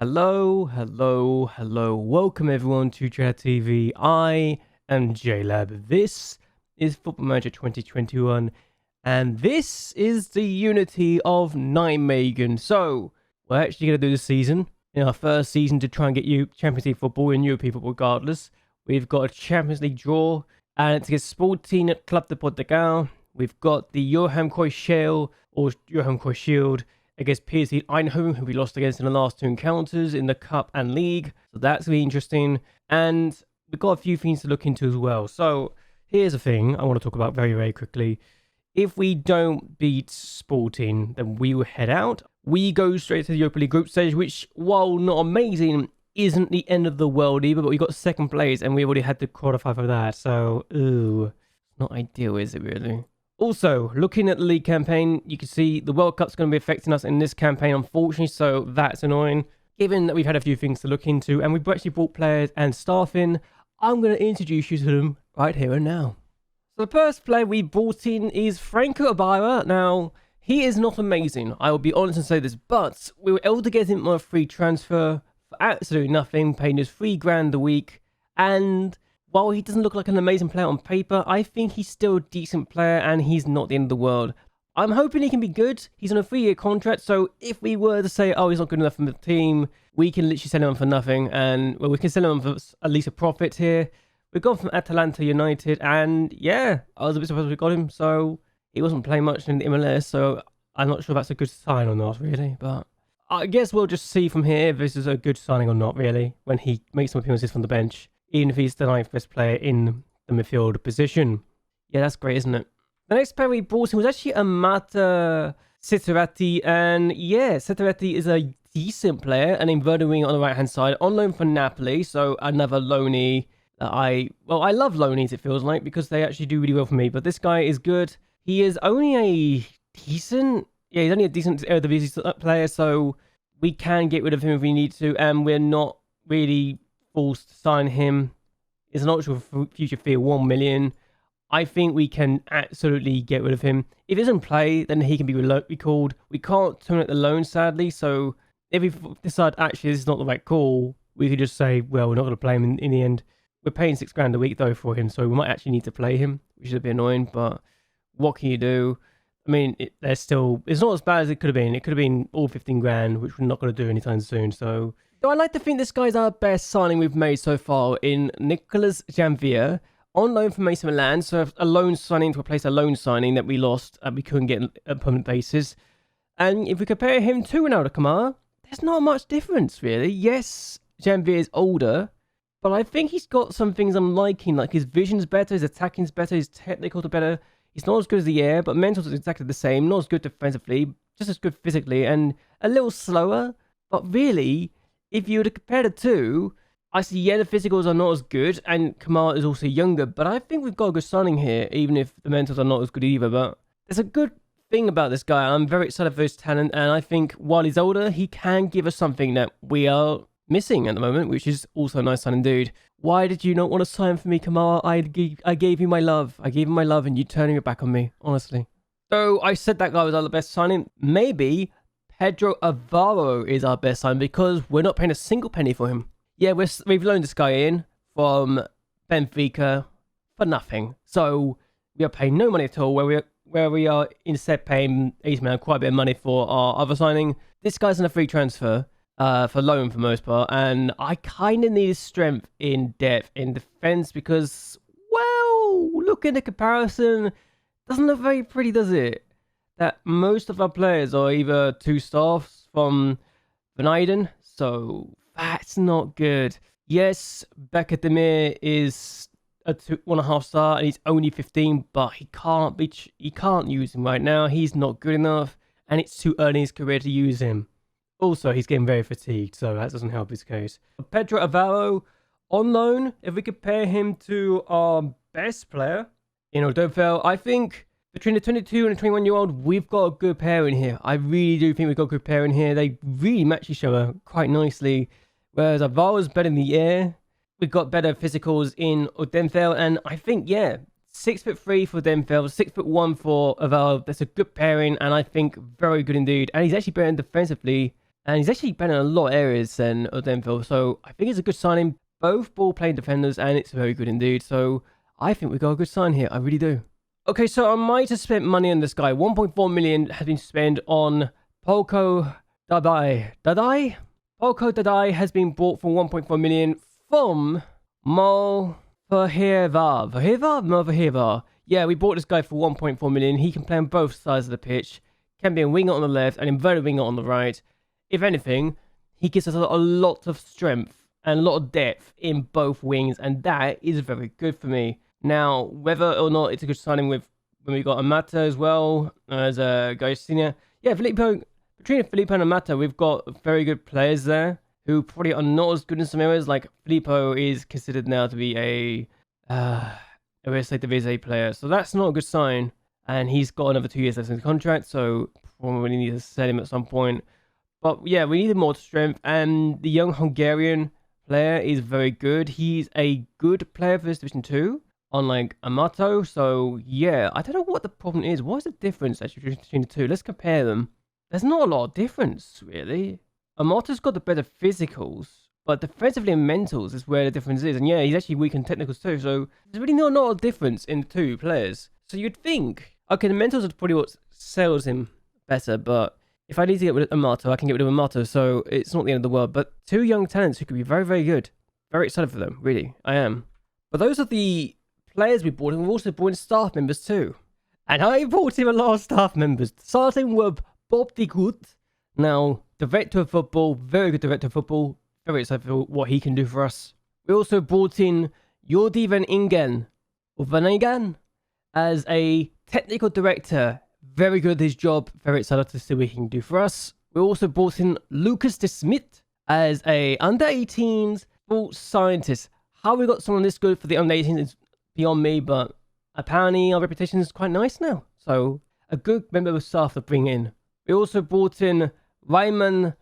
Hello. Welcome everyone to JLABTV. I am JLAB. This is Football Manager 2021, and this is the Unity of Nijmegen. So, we're actually going to do this season, in our first season, to try and get you Champions League football and European football regardless. We've got a Champions League draw, and it's against Sporting Club de Portugal. We've got the Johan Cruyff Schaal, or Johan Cruyff Shield, against PSV Eindhoven, who we lost against in the last two encounters in the Cup and League. So that's going to be interesting. And we've got a few things to look into as well. So here's a thing I want to talk about very quickly. If we don't beat Sporting, then we will head out. We go straight to the Europa League group stage, which, while not amazing, isn't the end of the world either. But we got second place, and we already had to qualify for that. So, not ideal, is it really? Also, looking at the league campaign, you can see the World Cup's going to be affecting us in this campaign, unfortunately, so that's annoying. Given that we've had a few things to look into, and we've actually brought players and staff in, I'm going to introduce you to them right here and now. So the first player we brought in is Franco Ibarra. Now, he is not amazing, I will be honest and say this, but we were able to get him on a free transfer for absolutely nothing, paying us $3 grand a week, and while he doesn't look like an amazing player on paper, I think he's still a decent player and he's not the end of the world. I'm hoping he can be good. He's on a 3-year contract, so if we were to say, oh, he's not good enough for the team, we can literally sell him on for nothing, and well, we can sell him on for at least a profit here. We've gone from Atalanta United, and yeah, I was a bit surprised we got him, so he wasn't playing much in the MLS, so I'm not sure if that's a good sign or not, really, but I guess we'll just see from here if this is a good signing or not, really, when he makes some appearances from the bench, even if he's the 9th best player in the midfield position. Yeah, that's great, isn't it? The next player we brought in was actually Amata Sitterati, and yeah, Sitterati is a decent player, an inverted wing on the right-hand side, on loan for Napoli, so another loanee that I love loanees, it feels like, because they actually do really well for me, but this guy is good. He is only a decent Eredivisie player, so we can get rid of him if we need to, and we're not really forced to sign him. Is an optional future fee of 1 million. I think we can absolutely get rid of him. If he doesn't play, then he can be recalled. We can't terminate the loan, sadly, so if we decide actually this is not the right call, we could just say, well, we're not going to play him in the end. We're paying $6 grand a week though for him, so we might actually need to play him, which is a bit annoying, but what can you do? I mean, it's not as bad as it could have been. It could have been all 15 grand, which we're not going to do anytime soon, so I like to think this guy's our best signing we've made so far in Nicolas Janvier, on loan from AC Milan, so a loan signing to replace a loan signing that we lost and we couldn't get on a permanent basis. And if we compare him to Ronaldo Kamara, there's not much difference really. Yes, Janvier is older, but I think he's got some things I'm liking, like his vision's better, his attacking's better, his technical's better. He's not as good as the air, but mental's exactly the same, not as good defensively, just as good physically, and a little slower, but really, if you were to compare the two, I see, yeah, the physicals are not as good, and Kamara is also younger, but I think we've got a good signing here, even if the mentals are not as good either. But there's a good thing about this guy. I'm very excited for his talent, and I think while he's older, he can give us something that we are missing at the moment, which is also a nice signing, dude. Why did you not want to sign for me, Kamara? I gave you my love. I gave him my love, and you turning it back on me, honestly. So I said that guy was our best signing. Maybe Pedro Alvaro is our best sign because we're not paying a single penny for him. Yeah, we've loaned this guy in from Benfica for nothing. So we are paying no money at all, where we are instead paying AC Milan quite a bit of money for our other signing. This guy's on a free transfer for loan for the most part, and I kind of need his strength in depth in defense because, well, look at the comparison. Doesn't look very pretty, does it? That most of our players are either 2 stars from Van Eyden, so that's not good. Yes, Bekademir is a 1.5 star and he's only 15, but he can't use him right now. He's not good enough, and it's too early in his career to use him. Also, he's getting very fatigued, so that doesn't help his case. Pedro Alvaro on loan. If we compare him to our best player in Eredivise, I think between the 22 and the 21-year-old, we've got a good pair in here. I really do think we've got a good pair in here. They really match each other quite nicely. Whereas Alvaro's better in the air. We've got better physicals in Eredivise, and I think, yeah, 6'3" for Eredivise, 6'1" for Alvaro. That's a good pairing, and I think very good indeed. And he's actually better defensively And he's actually better in a lot of areas than Odenville. So I think it's a good signing. Both ball-playing defenders, and it's very good indeed. So I think we got a good sign here. I really do. Okay, so I might have spent money on this guy. 1.4 million has been spent on Polko Dadai. Polko Dadai has been bought for 1.4 million from Mulverhevar. Yeah, we bought this guy for 1.4 million. He can play on both sides of the pitch. Can be a winger on the left and inverted winger on the right. If anything, he gives us a lot of strength and a lot of depth in both wings, and that is very good for me. Now, whether or not it's a good signing when we got Amata as well as a guy senior. Yeah, between Filippo and Amata, we've got very good players there who probably are not as good in some areas. Like Filippo is considered now to be a Eerste Divisie player, so that's not a good sign. And he's got another 2 years left in his contract, so probably need to sell him at some point. But yeah, we needed more strength, and the young Hungarian player is very good. He's a good player for this Division 2, unlike Amato. So yeah, I don't know what the problem is. What is the difference actually between the two? Let's compare them. There's not a lot of difference, really. Amato's got the better physicals, but defensively and mentals is where the difference is. And yeah, he's actually weak in technicals too, so there's really not a lot of difference in the two players. So you'd think, okay, the mentals are probably what sells him better, but if I need to get rid of Amato, I can get rid of Amato, so it's not the end of the world. But two young talents who could be very, very good. Very excited for them, really. I am. But those are the players we bought, and we've also brought in staff members too. And I brought in a lot of staff members, starting with Bob de Groot. Now, director of football, very good director of football. Very excited for what he can do for us. We also brought in Jordi van Ingen, as a technical director. Very good at his job. Very excited to see what he can do for us. We also brought in Lucas de Smit as a under-18s sports scientist. How we got someone this good for the under-18s is beyond me, but apparently our reputation is quite nice now. So, a good member of staff to bring in. We also brought in Raymond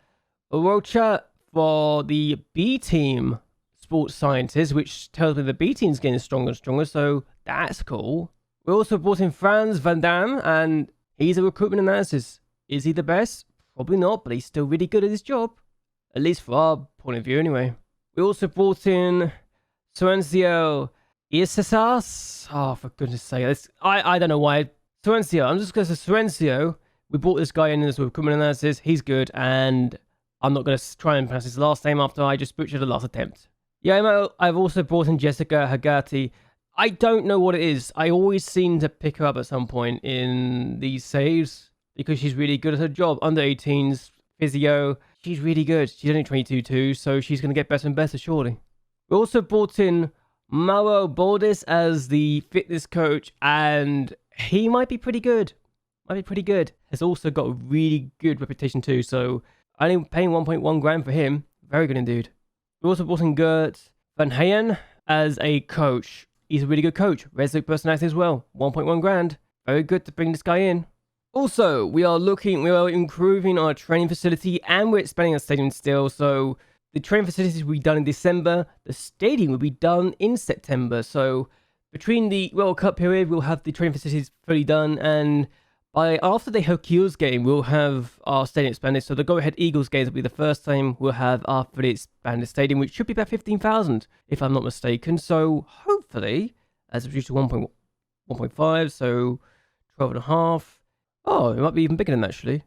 Rocha for the B team sports scientist, which tells me the B team's getting stronger and stronger, so that's cool. We also brought in Frans van Dam, and he's a recruitment analysis. Is he the best? Probably not, but he's still really good at his job. At least for our point of view, anyway. We also brought in Suencio Isesas. Oh, for goodness sake. I don't know why. Suencio. I'm just going to say Suencio. We brought this guy in as a recruitment analysis. He's good, and I'm not going to try and pronounce his last name after I just butchered the last attempt. Yeah, I've also brought in Jessica Hagati. I don't know what it is. I always seem to pick her up at some point in these saves because she's really good at her job. Under 18s, physio, she's really good. She's only 22 too, so she's going to get better and better, surely. We also brought in Mauro Bordis as the fitness coach, and he might be pretty good. Has also got a really good reputation too, so only paying 1.1 grand for him. Very good indeed. We also brought in Gert Van Heyen as a coach. He's a really good coach. Resolute personality as well. 1.1 grand. Very good to bring this guy in. Also, we are improving our training facility, and we're expanding our stadium still. So the training facilities will be done in December. The stadium will be done in September. So between the World Cup period, we'll have the training facilities fully done, and after the Hercules game, we'll have our stadium expanded. So the Go Ahead Eagles games will be the first time we'll have our fully expanded stadium, which should be about 15,000, if I'm not mistaken. So hopefully, as it's reduced to 1.5, so 12.5. Oh, it might be even bigger than that, actually.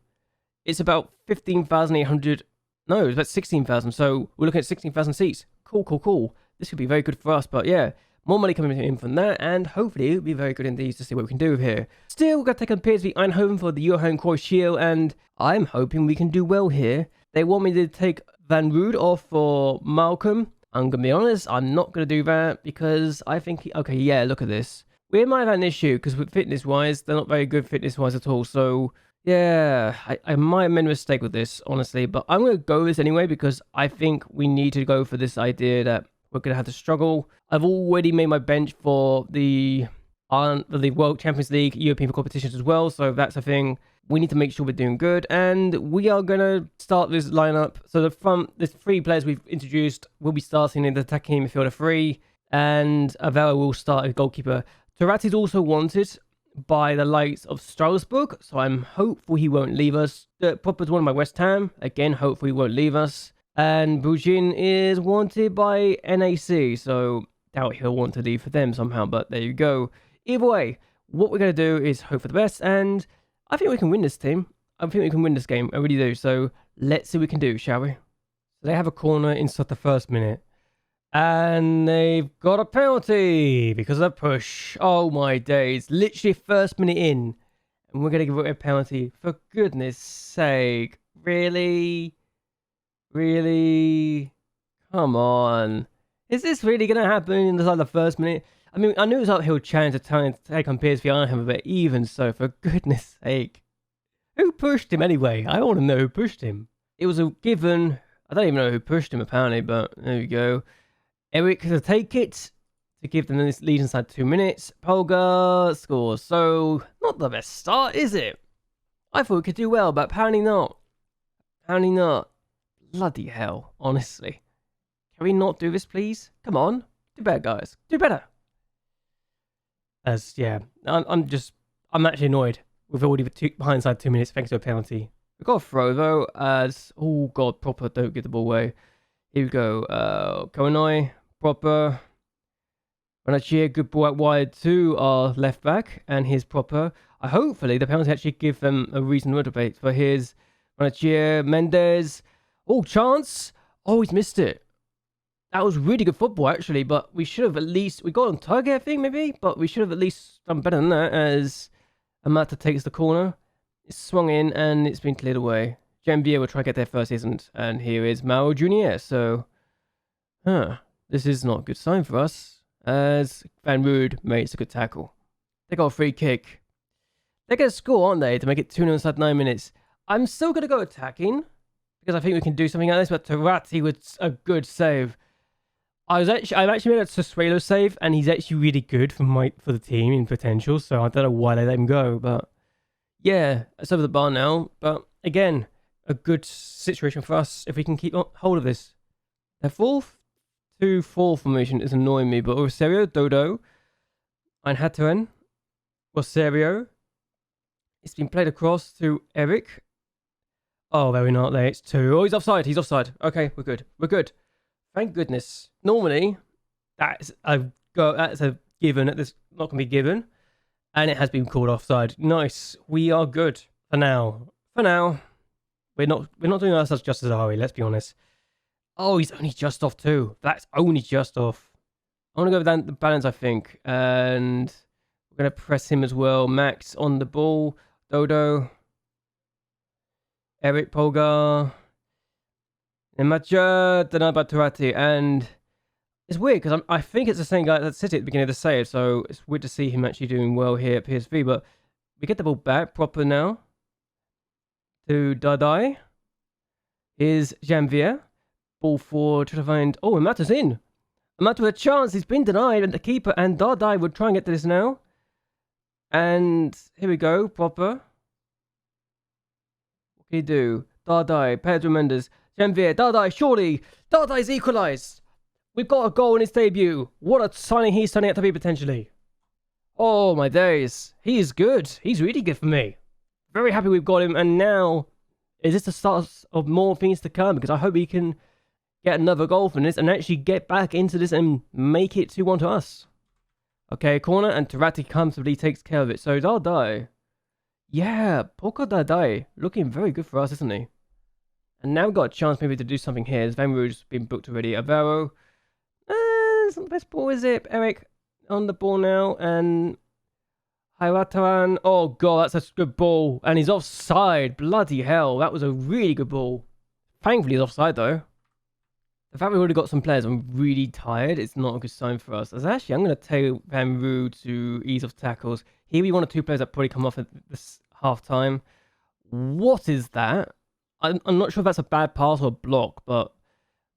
It's about 15,800. No, it's about 16,000. So we're looking at 16,000 seats. Cool. This could be very good for us, but yeah. More money coming in from that, and hopefully it'll be very good indeed to see what we can do here. Still, we're going to take on PSV Eindhoven for the Johan Cruyff Schaal, and I'm hoping we can do well here. They want me to take Van Rood off for Malcolm. I'm going to be honest, I'm not going to do that, because I think... Okay, yeah, look at this. We might have an issue, because fitness-wise, they're not very good fitness-wise at all, so... Yeah, I might have made a mistake with this, honestly, but I'm going to go with this anyway, because I think we need to go for this idea that we're going to have to struggle. I've already made my bench for the World Champions League European competitions as well, so that's a thing. We need to make sure we're doing good, and we are going to start this lineup. So the three players we've introduced will be starting in the attacking midfielder 3, and Avella will start as goalkeeper. Tarati's also wanted. by the likes of Strasbourg, so I'm hopeful he won't leave us. Popper's wanted by West Ham, again, hopefully he won't leave us. And Bujin is wanted by NEC, so doubt he'll want to leave for them somehow, but there you go. Either way, what we're going to do is hope for the best, and I think we can win this team. I think we can win this game, I really do, so let's see what we can do, shall we? So they have a corner inside the first minute. And they've got a penalty because of a push. Oh my days. Literally first minute in. And we're going to give away a penalty. For goodness sake. Really? Really? Come on. Is this really going to happen inside the first minute? I mean, I knew it was uphill challenge to take on PSV Arnhem, but even so, for goodness sake. Who pushed him anyway? I want to know who pushed him. It was a given. I don't even know who pushed him apparently, but there you go. Eric to take it to give them this lead inside 2 minutes. Polgar scores. So, not the best start, is it? I thought we could do well, but apparently not. Apparently not. Bloody hell, honestly. Can we not do this, please? Come on. Do better, guys. Do better. Yeah, I'm actually annoyed with already behind inside 2 minutes thanks to a penalty. We've got a throw, though, as... Oh, God, Proper, don't give the ball away. Here we go. Konoi. Proper. Bonachia, good ball out wide to our left back, and here's Proper. Hopefully the penalty actually give them a reason to motivate. But here's Bonachia, Mendes. Oh, chance! Oh, he's missed it. That was really good football actually, but we should have at least we got on target, I think maybe, but we should have at least done better than that. As Amata takes the corner, it's swung in and it's been cleared away. Janvier will try to get there first, isn't? And here is Mao Junior. So, this is not a good sign for us, as Van Rood makes a good tackle. They got a free kick. They're going to score, aren't they, to make it 2-0 inside 9 minutes. I'm still going to go attacking, because I think we can do something like this, but Tarati with a good save. I've actually made a Sassuolo save, and he's actually really good for the team in potential, so I don't know why they let him go, but yeah, it's over the bar now. But again, a good situation for us if we can keep hold of this. Their 4-2-4 formation is annoying me, but Rosario, Dodo, Einhatuen, Rosario. It's been played across to Eric. Oh, there we're not there. It's 2. Oh, he's offside. He's offside. Okay, we're good. We're good. Thank goodness. Normally, that's a given. That's not going to be given. And it has been called offside. Nice. We are good for now. For now. We're not doing ourselves justice, are we? Let's be honest. Oh, he's only just off too. That's only just off. I want to go down the balance, I think. And we're going to press him as well. Max on the ball. Dodo. Eric Polgar. Imaja Danabaturati. And it's weird because I think it's the same guy that City at the beginning of the save. So it's weird to see him actually doing well here at PSV. But we get the ball back proper now. To Dardai. Here's Janvier. Ball forward to find... Oh, Amata's in. Amata with a chance. He's been denied. And the keeper and Dardai would try and get to this now. And here we go. Proper. What can he do? Dardai. Pedro Mendes. Janvier. Dardai. Surely. Dardai's equalised. We've got a goal in his debut. What a signing he's turning out to be potentially. Oh, my days. He is good. He's really good for me. Very happy we've got him. And now, is this the start of more things to come? Because I hope he can get another goal from this and actually get back into this and make it 2-1 to us. Okay, corner, and Tarati comfortably takes care of it. So Dardai. Yeah, Polka Dardai. Looking very good for us, isn't he? And now we've got a chance maybe to do something here. As Van Rood's been booked already. Avaro. It's not the best ball, is it? Eric on the ball now. And Hayataran. Oh, God, that's a good ball. And he's offside. Bloody hell. That was a really good ball. Thankfully, he's offside, though. The fact we've already got some players, I'm really tired. It's not a good sign for us. As actually, I'm going to tell Van Rood to ease off tackles. Here we 1 or 2 players that probably come off at this half time. What is that? I'm not sure if that's a bad pass or a block, but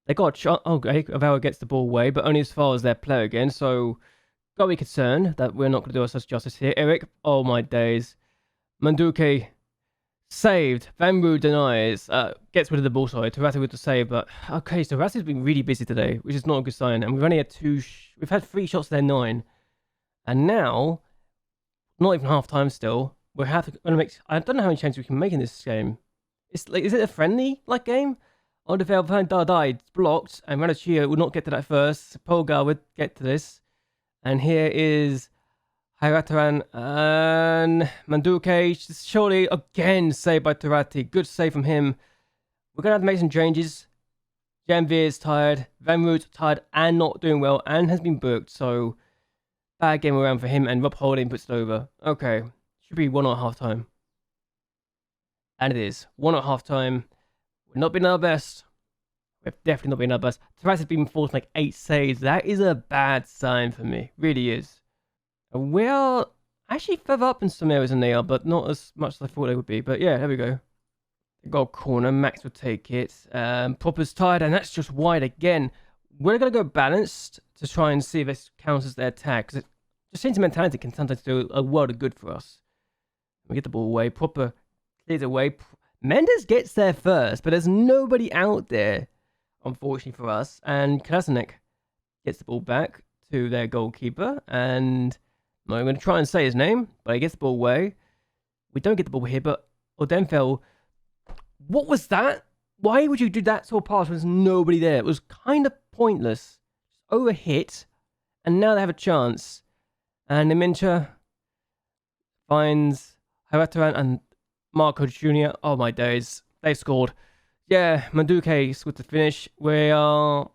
they got a shot. Oh, okay. Avaro gets the ball away, but only as far as their player again. So, got to be concerned that we're not going to do ourselves justice here. Eric, oh my days. Manduke. Saved. Van Rood denies. Gets rid of the ball, sorry. Tarati with the save, but... Okay, so Tarati's been really busy today, which is not a good sign. And we've only had we've had 3 shots to their 9. And now... not even half time still. We're gonna make. I don't know how many changes we can make in this game. It's like, is it a friendly like game? Oh, the behind died, blocked, and Ranachio will not get to that first. Polgar would get to this, and here is Hairataran and Manduke. Surely again saved by Turati. Good save from him. We're gonna have to make some changes. Janvier is tired. Van Root tired and not doing well, and has been booked. So bad game around for him, and Rob Holding puts it over. Okay, should be 1 at half time. And it is 1 at half time. We've not been our best. We've definitely not been our best. Taras has been forced like 8 saves. That is a bad sign for me. Really is. We are actually further up in some areas than they are, but not as much as I thought they would be. But yeah, there we go. They got a corner. Max will take it. Popper's tired, and that's just wide again. We're going to go balanced to try and see if this counts as their attack. Because just sentimentality can sometimes do a world of good for us. We get the ball away. Popper clears away. Mendes gets there first, but there's nobody out there, unfortunately for us. And Krasnik gets the ball back to their goalkeeper. And I'm going to try and say his name, but he gets the ball away. We don't get the ball here, but Odenfeld. What was that? Why would you do that sort of pass when there's nobody there? It was kind of pointless. Overhit, and now they have a chance. And Nemincha finds Harataran and Marco Jr. Oh my days. They scored. Yeah, Manduke with the finish. We are...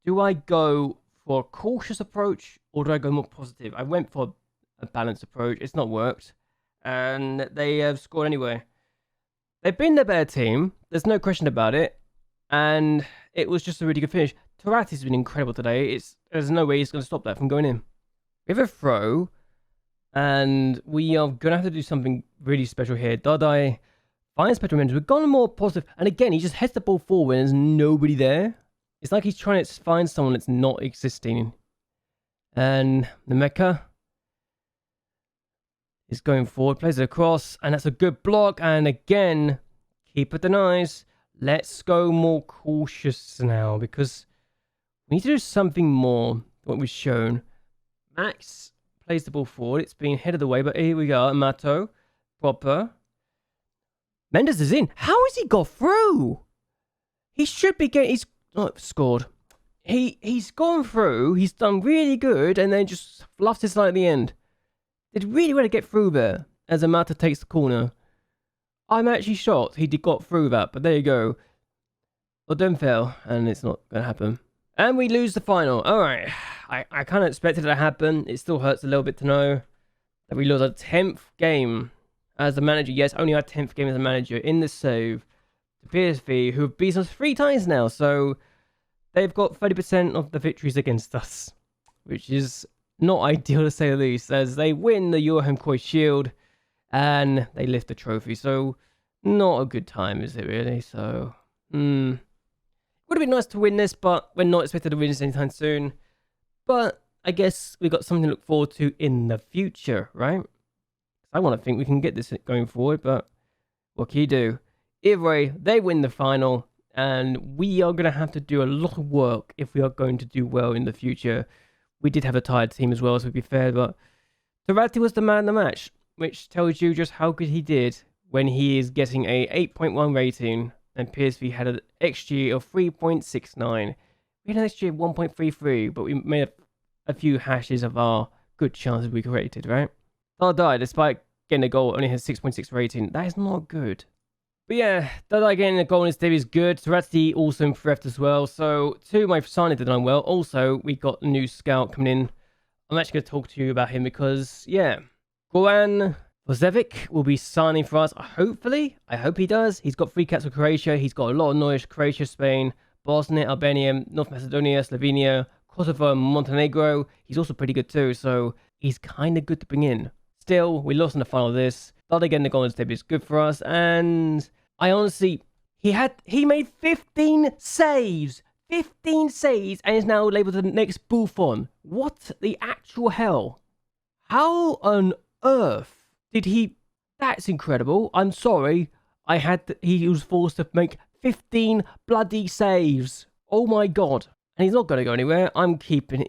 Do I go for a cautious approach, or do I go more positive? I went for a balanced approach. It's not worked. And they have scored anyway. They've been the better team. There's no question about it. And it was just a really good finish. Tarati's been incredible today. There's no way he's going to stop that from going in. We have a throw. And we are going to have to do something really special here. Dardai finds Petro Mendes. We've gone more positive. And again, he just heads the ball forward and there's nobody there. It's like he's trying to find someone that's not existing. And Nemeka is going forward, plays it across, and that's a good block. And again, keeper denies. Let's go more cautious now because we need to do something more than what we've shown. Max plays the ball forward. It's being headed away, but here we go. Mato, proper. Mendes is in. How has he got through? He should be getting... He's scored. He's gone through. He's done really good, and then just fluffed his line at the end. Did really want to get through there as Amata takes the corner. I'm actually shocked he got through that, but there you go. Well, don't fail, and it's not going to happen. And we lose the final. Alright, I kind of expected it to happen. It still hurts a little bit to know that we lost our 10th game as the manager. Yes, only our 10th game as a manager in the save to PSV, who have beaten us 3 times now. So they've got 30% of the victories against us, which is not ideal to say the least, as they win the Johan Cruyff Shield and they lift the trophy. So not a good time, is it really? So would have been nice to win this, but we're not expected to win this anytime soon. But I guess we got something to look forward to in the future, right? I want to think we can get this going forward, but what can you do? Either way, they win the final, and we are going to have to do a lot of work if we are going to do well in the future. We did have a tired team as well, so to be fair, but Tarati was the man of the match, which tells you just how good he did when he is getting a 8.1 rating, and PSV had an XG of 3.69. We had an XG of 1.33, but we made a few hashes of our good chances we created, right? Dardai, despite getting a goal, only has 6.6 rating. That is not good. But yeah, Dardai getting a goal in his debut is good. Tarati also improved as well. So, two of my signings did done well. Also, we got a new scout coming in. I'm actually going to talk to you about him because, yeah, Goran Vozevic will be signing for us, hopefully. I hope he does. He's got 3 caps for Croatia. He's got a lot of knowledge. Croatia, Spain, Bosnia, Albania, North Macedonia, Slovenia, Kosovo, Montenegro. He's also pretty good too, so he's kind of good to bring in. Still, we lost in the final of this. Dardai getting the goal in his debut is good for us, and I honestly, he made 15 saves. 15 saves and is now labelled the next Buffon. What the actual hell? How on earth did he... That's incredible. I'm sorry. He was forced to make 15 bloody saves. Oh my god. And he's not going to go anywhere.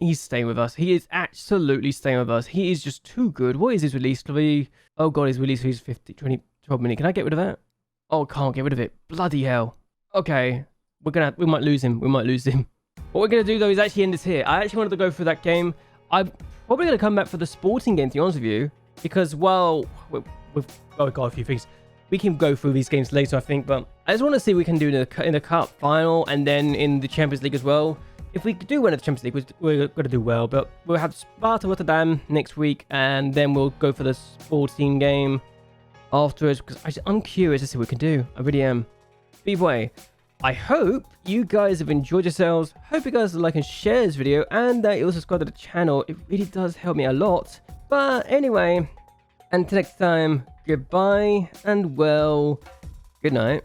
He's staying with us. He is absolutely staying with us. He is just too good. What is his release fee? Oh god, his release fee is 12 minutes. Can I get rid of that? Oh, can't get rid of it. Bloody hell. Okay. We might lose him. What we're going to do though is actually end this here. I actually wanted to go through that game. I'm probably going to come back for the sporting game, to be honest with you. Because, well, we've got a few things. We can go through these games later, I think. But I just want to see what we can do in the cup final and then in the Champions League as well. If we do win the Champions League, we're going to do well. But we'll have Sparta Rotterdam next week. And then we'll go for the sporting game afterwards. Because I'm curious to see what we can do. I really am. But either way, I hope you guys have enjoyed yourselves. Hope you guys like and share this video. And that you also subscribe to the channel. It really does help me a lot. But anyway, until next time, goodbye. And well, good night.